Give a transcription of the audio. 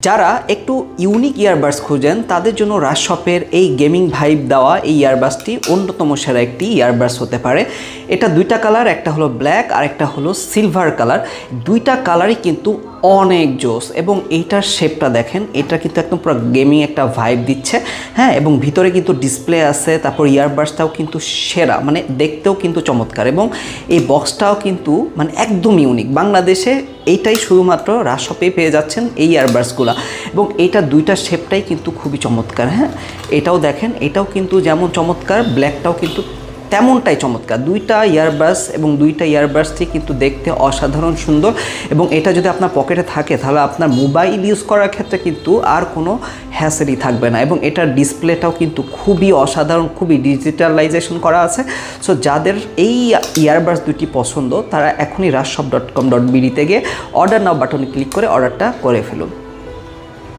যারা একটু unique earbuds খুঁজেন তাদের জন্য রাজ শপের এই গেমিং ভাইব দেওয়া এই ইয়ারবাডসটি অন্যতম সেরা একটি ইয়ারবাডস হতে পারে। এটা দুইটা কালার, একটা হলো ব্ল্যাক আর একটা হলো সিলভার কালার। দুইটা কালারই কিন্তু অনেক জোস এবং এইটার শেপটা দেখেন, এটা কিন্তু একদম পুরো গেমিং একটা ভাইব দিচ্ছে। হ্যাঁ, এবং ভিতরে কিন্তু ডিসপ্লে আছে, তারপর ইয়ারবাডসটাও কিন্তু সেরা, মানে দেখতেও কিন্তু চমৎকার এবং এই বক্সটাও কিন্তু মানে একদম ইউনিক। বাংলাদেশে এইটাই শুধুমাত্র রাজ শপেই পেয়ে যাচ্ছেন এই ইয়ারবাডসগুলো এবং এইটা দুইটা শেপটাই কিন্তু খুবই চমৎকার। হ্যাঁ, এটাও দেখেন, এটাও কিন্তু যেমন চমৎকার, ব্ল্যাকটাও কিন্তু তেমনটাই চমৎকার। দুইটা ইয়ারবাডস এবং দুইটা ইয়ারবাডসটি কিন্তু দেখতে অসাধারণ সুন্দর এবং এটা যদি আপনার পকেটে থাকে তাহলে আপনার মোবাইল ইউজ করার ক্ষেত্রে কিন্তু আর কোনো হ্যাসেলই থাকবে না। এবং এটার ডিসপ্লেটাও কিন্তু খুবই অসাধারণ, খুবই ডিজিটালাইজেশন করা আছে। সো যাদের এই ইয়ারবাডস দুটি পছন্দ তারা এখনই rajshop.com.bd তে গিয়ে অর্ডার নাও বাটনে ক্লিক করে অর্ডারটা করে ফেলুন।